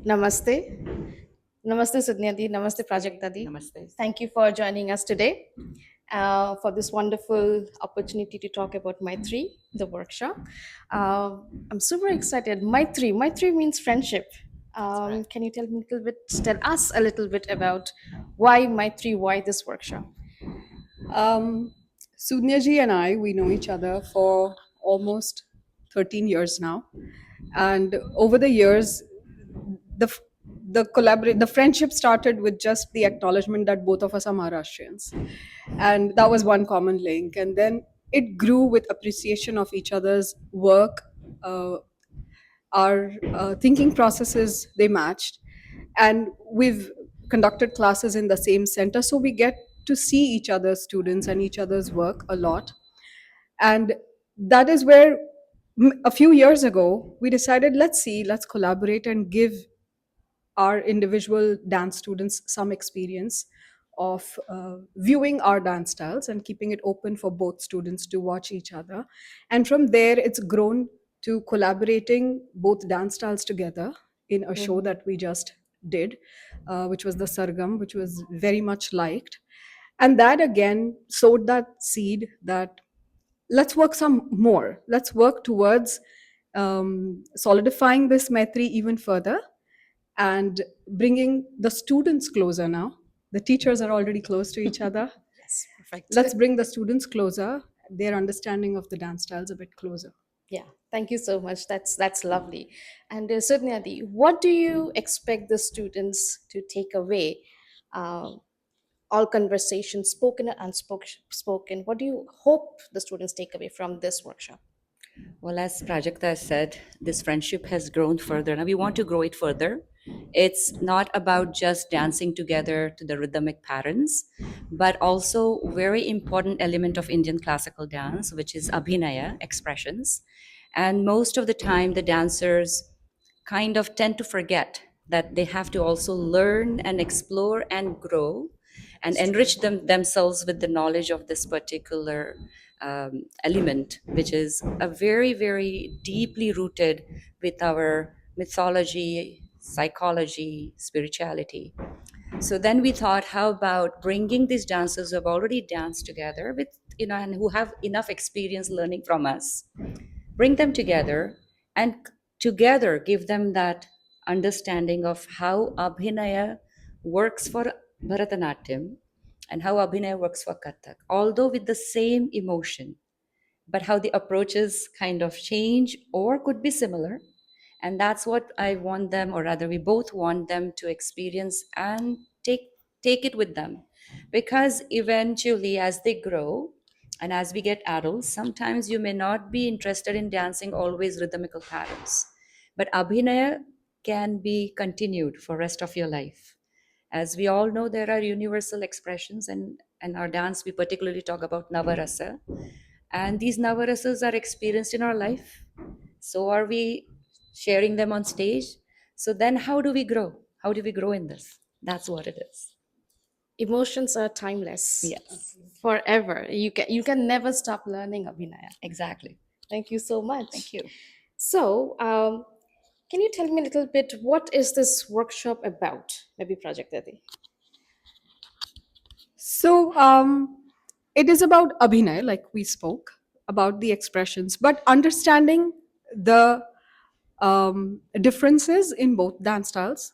Namaste. Namaste, Sudnya di. Namaste, Prajakta di. Namaste. Thank you for joining us today for this wonderful opportunity to talk about Maitri, the workshop. I'm super excited. Maitri. Maitri means friendship. Right. Can you tell us a little bit about why Maitri, why this workshop? Um, Sudnya ji and I, we know each other for almost 13 years now. And over the years, the f- the friendship started with just the acknowledgement that both of us are Maharashtrians. And that was one common link. And then it grew with appreciation of each other's work, uh, our thinking processes, they matched. And we've conducted classes in the same center, so we get to see each other's students and each other's work a lot. And that is where a few years ago we decided, let's collaborate and give our individual dance students some experience of viewing our dance styles and keeping it open for both students to watch each other. And from there, it's grown to collaborating both dance styles together in a show Mhm. that we just did, which was the Sargam, which was very much liked. And that again sowed that seed that let's work some more. Let's work towards solidifying this Maitri even further and bringing the students closer now. The teachers are already close to each other. Yes, perfect. Let's bring the students closer, their understanding of the dance styles a bit closer. Yeah, thank you so much. That's lovely. And Sudhyadi, what do you expect the students to take away? Uh, all conversations, spoken and unspoken. What do you hope the students take away from this workshop? Well, as Prajakta said, this friendship has grown further. Now we want to grow it further. It's not about just dancing together to the rhythmic patterns, but also very important element of Indian classical dance, which is abhinaya, expressions. And most of the time, the dancers kind of tend to forget that they have to also learn and explore and grow and enrich themselves with the knowledge of this particular element, which is a very, very deeply rooted with our mythology, psychology, spirituality. So then we thought, how about bringing these dancers who have already danced together with, and who have enough experience learning from us, bring them together and together give them that understanding of how Abhinaya works for Bharatanatyam and how Abhinaya works for Kathak, although with the same emotion, but how the approaches kind of change or could be similar. And that's what I want them, or rather, we both want them to experience and take it with them. Because eventually, as they grow and as we get adults, sometimes you may not be interested in dancing always rhythmical patterns. But Abhinaya can be continued for rest of your life. As we all know, there are universal expressions, and our dance, we particularly talk about Navarasa. And these Navarasas are experienced in our life. So are we sharing them on stage? So then how do we grow? How do we grow in this? That's what it is. Emotions are timeless, Yes, forever. You can never stop learning Abhinaya. exactly. Thank you so Thank much. you. So, can you tell me a little bit what is this workshop about? Maybe Project Dadi. So it is about Abhinay, like we spoke, about the expressions, but understanding the differences in both dance styles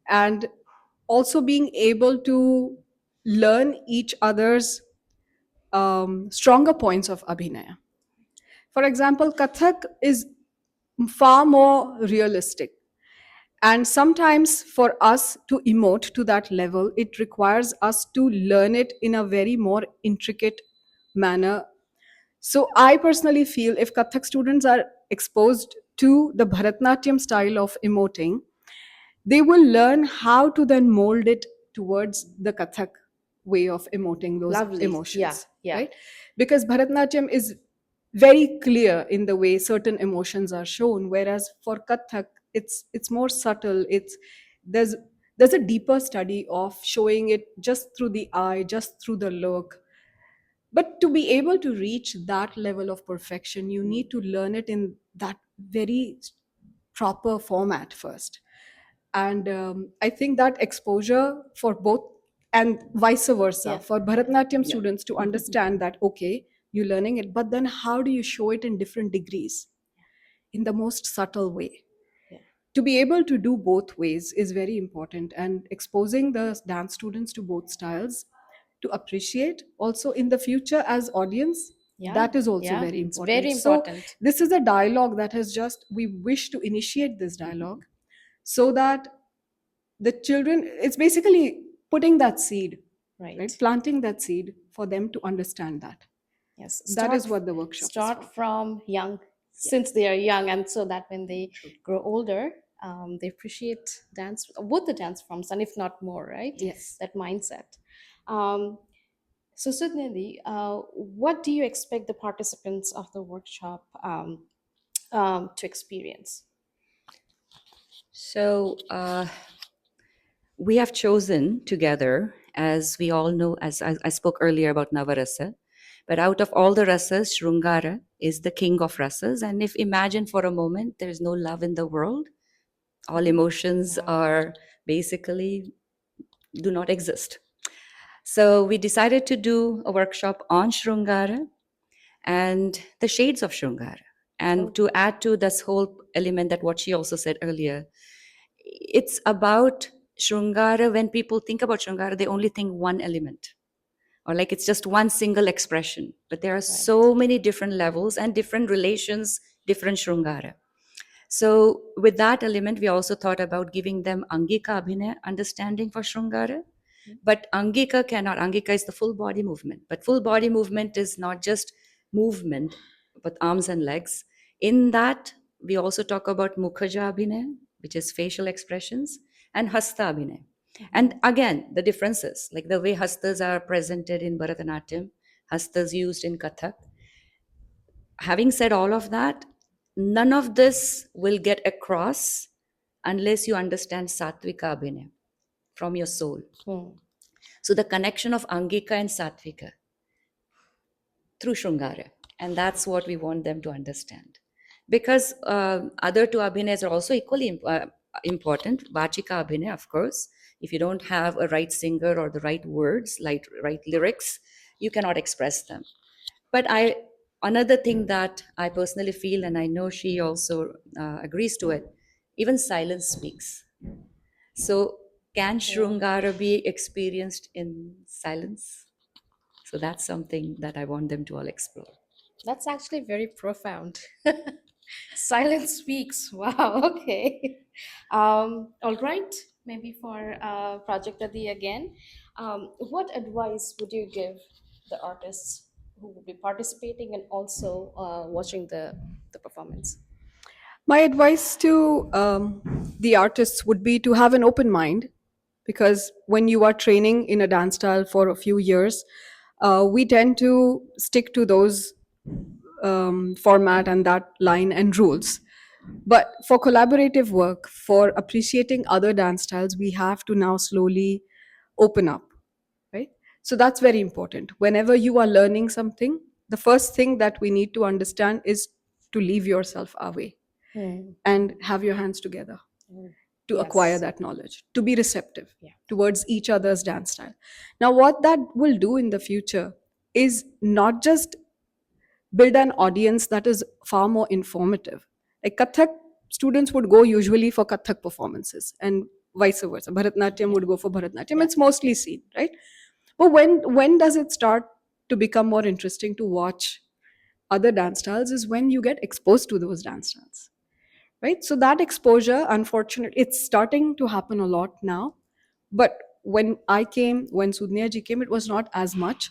and also being able to learn each other's stronger points of Abhinaya. For example, Kathak is far more realistic. And sometimes for us to emote to that level, it requires us to learn it in a very more intricate manner. So I personally feel if Kathak students are exposed to the Bharatnatyam style of emoting, they will learn how to then mold it towards the Kathak way of emoting those Lovely. Yeah, emotions, yeah. right? Because Bharatnatyam is very clear in the way certain emotions are shown, whereas for Kathak, it's more subtle. There's there's a deeper study of showing it just through the eye, just through the look. But to be able to reach that level of perfection, you need to learn it in that very proper format first. And I think that exposure for both, and vice versa, Yeah. for Bharatanatyam Yeah. students to understand that, okay, you're learning it, but then how do you show it in different degrees in the most subtle way? Yeah. To be able to do both ways is very important, and exposing the dance students to both styles to appreciate also in the future as audience, Yeah. that is also Yeah. very It's very important. So important. this is a dialogue that has just, we wish to initiate this dialogue so that the children, it's basically putting that seed, Right. right, planting that seed for them to understand that. Yes. That is what the workshop is Start for. from young, since Yes, they are young, and so that when they true. grow older, they appreciate dance, both the dance forms, and if not more, right? Yes. That mindset. Um, so, Sudnidhi, what do you expect the participants of the workshop to experience? So we have chosen together, as we all know, as I spoke earlier about Navarasa, but out of all the rasas, Shrungara is the king of rasas. And if imagine for a moment, there's no love in the world, all emotions Wow. are basically do not exist. So we decided to do a workshop on Shrungara and the shades of Shrungara. And Oh, to add to this whole element that what she also said earlier, it's about Shrungara. When people think about Shrungara, they only think one element, or like it's just one single expression. But there are right. so many different levels and different relations, different Shrungara. So with that element, we also thought about giving them Angika Abhinaya understanding for Shrungara. But Angika is the full body movement. But full body movement is not just movement, but arms and legs. In that, we also talk about Mukhaja Abhinaya, which is facial expressions, and Hasta Abhinaya. And Mhm. again, the differences, like the way hastas are presented in Bharatanatyam, hastas used in Kathak. Having said all of that, none of this will get across unless you understand Satvika Abhinaya from your soul. Hmm. So the connection of Angika and Satvika through Shringara. And that's what we want them to understand. Because other two abhinayas are also equally important. Vachika abhinaya, of course. If you don't have a right singer or the right words, like right lyrics, you cannot express them. But another thing that I personally feel, and I know she also agrees to it, even silence speaks. So can Yeah. Shrungara be experienced in silence? So that's something that I want them to all explore. That's actually very profound. Silence speaks. Wow. Okay. All right. Maybe for Project Adi again. What advice would you give the artists who will be participating and also watching the performance? My advice to the artists would be to have an open mind, because when you are training in a dance style for a few years, we tend to stick to those format and that line and rules. But for collaborative work, for appreciating other dance styles, we have to now slowly open up, right? So that's very important. Whenever you are learning something, the first thing that we need to understand is to leave yourself away Hmm. and have your hands together Hmm. to acquire Yes. that knowledge, to be receptive Yeah. towards each other's dance style. Now, what that will do in the future is not just build an audience that is far more informative. Like Kathak students would go usually for Kathak performances, and vice versa. Bharatnatyam Yeah. would go for Bharatnatyam. Yeah. It's mostly seen, right? But when does it start to become more interesting to watch other dance styles? Is when you get exposed to those dance styles, right? So that exposure, unfortunately, it's starting to happen a lot now. But when Sudnya ji came, it was not as much.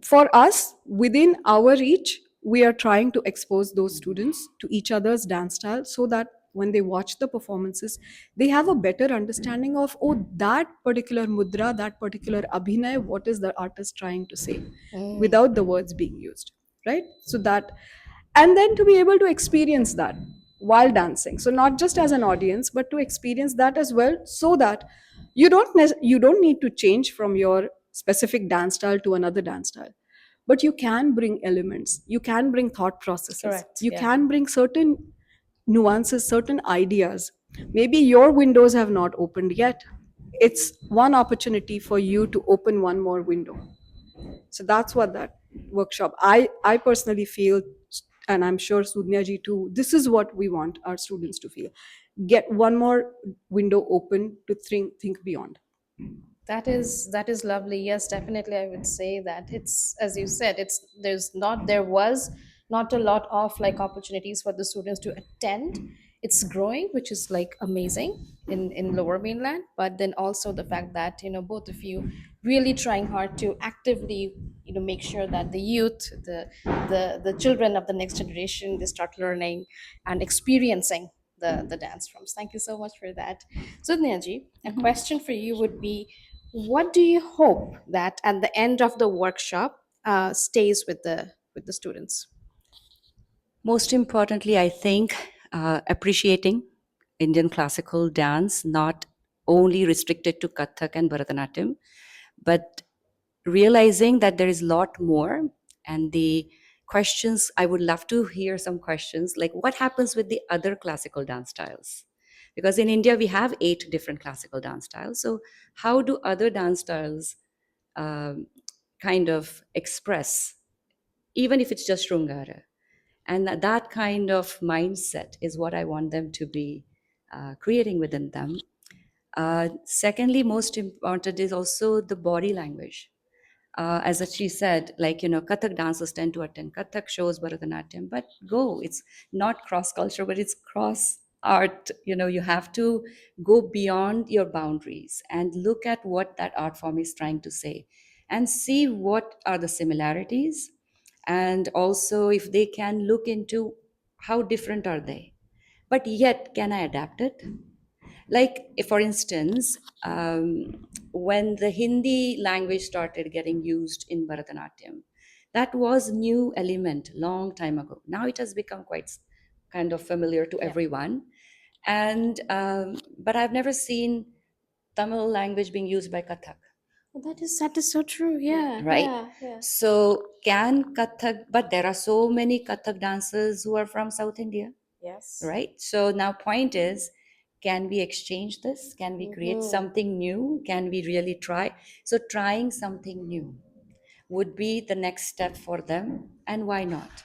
For us, within our reach, we are trying to expose those students to each other's dance style so that when they watch the performances, they have a better understanding of, oh, that particular mudra, that particular abhinay, what is the artist trying to say Mm. without the words being used, right? So that, and then to be able to experience that while dancing, so not just as an audience but to experience that as well, so that you don't need to change from your specific dance style to another dance style, but you can bring elements, you can bring thought processes, Correct. you Yeah. can bring certain nuances, certain ideas Maybe your windows have not opened yet. It's one opportunity for you to open one more window. So that's what that workshop, I personally feel, and I'm sure Sudhnya ji too, this is what we want our students to feel. Get one more window open to think beyond. That is lovely. Yes, definitely. I would say that it's, as you said, it's there was not a lot of like opportunities for the students to attend. It's growing, which is like amazing in Lower Mainland. But then also the fact that both of you really trying hard to actively make sure that the youth, the children of the next generation, they start learning and experiencing the dance forms. Thank you so much for that. So Ji, a question for you would be, what do you hope that at the end of the workshop stays with the students? Most importantly, I think appreciating Indian classical dance, not only restricted to Kathak and Bharatanatyam, but realizing that there is a lot more. And the questions, I would love to hear some questions like what happens with the other classical dance styles? Because in India, we have 8 different classical dance styles. So, how do other dance styles um, kind of express, even if it's just Shringara? And that kind of mindset is what I want them to be creating within them. Secondly, most important is also the body language. As she said, like, Kathak dancers tend to attend Kathak shows, Bharatanatyam, but go. It's not cross culture, but it's cross art. You have to go beyond your boundaries and look at what that art form is trying to say and see what are the similarities. And also, if they can look into how different are they, but yet, can I adapt it? Like, if, for instance, when the Hindi language started getting used in Bharatanatyam, that was new element long time ago. Now it has become quite kind of familiar to Yeah. everyone. And but I've never seen Tamil language being used by Kathak, Well, that is so true. Yeah, right? yeah, yeah. So can Kathak, but there are so many Kathak dancers who are from South India, Yes. right? So now point is, can we exchange this? Can we create Mm-hmm. something new? Can we really try? So trying something new would be the next step for them, and why not?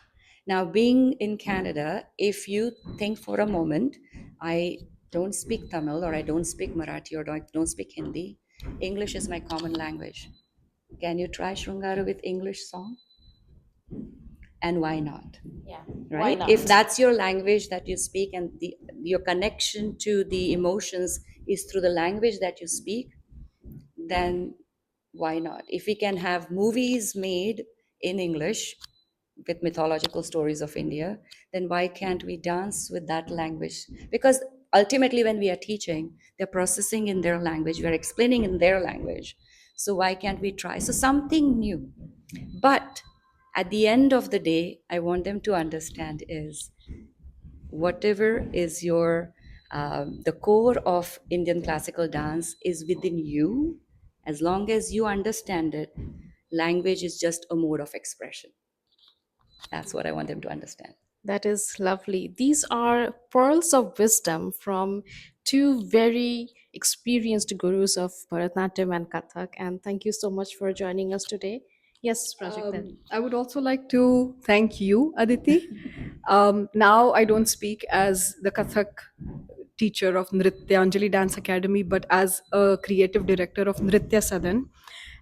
Now, being in Canada, if you think for a moment, I don't speak Tamil, or I don't speak Marathi, or don't speak Hindi, English is my common language. Can you try Shrungara with English song? And why not? Yeah. Why Right? If not? that's your language that you speak, and your connection to the emotions is through the language that you speak, then why not? If we can have movies made in English with mythological stories of India, then why can't we dance with that language? Because ultimately, when we are teaching, they're processing in their language, we're explaining in their language. So why can't we try? So something new. But at the end of the day, I want them to understand is whatever is your the core of Indian classical dance is within you. As long as you understand it, language is just a mode of expression. That's what I want them to understand. That is lovely. These are pearls of wisdom from two very experienced gurus of Bharatanatyam and Kathak. And thank you so much for joining us today. Yes, Prajakta. I would also like to thank you, Aditi. Now I don't speak as the Kathak teacher of Nrityanjali Dance Academy, but as a creative director of Nritya Sadan.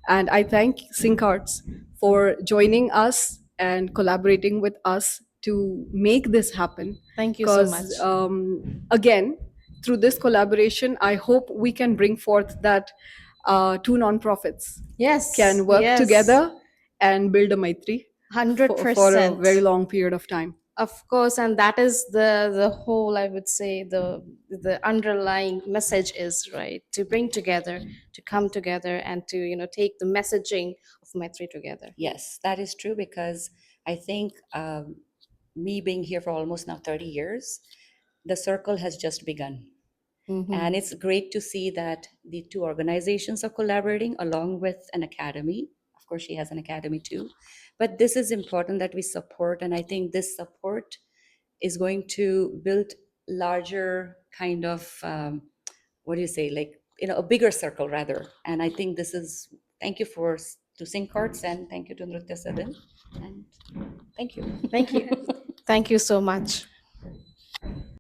And I thank Sync Arts for joining us and collaborating with us to make this happen. Thank you so much. Because, again, through this collaboration, I hope we can bring forth that two nonprofits Yes, can work yes, together and build a Maitri for a 100%. very long period of time. Of course, and that is the whole, I would say, the underlying message is right to bring together, to come together, and to take the messaging of Maitri together. Yes, that is true because I think me being here for almost now 30 years, the circle has just begun. Mm-hmm. And it's great to see that the two organizations are collaborating along with an academy. Of course, she has an academy too. But this is important that we support. And I think this support is going to build larger kind of what do you say, like, a bigger circle rather. And I think this is, thank you to Sing Courts, and thank you to Nritya Sadhan, and thank you. Thank you. Thank you so much.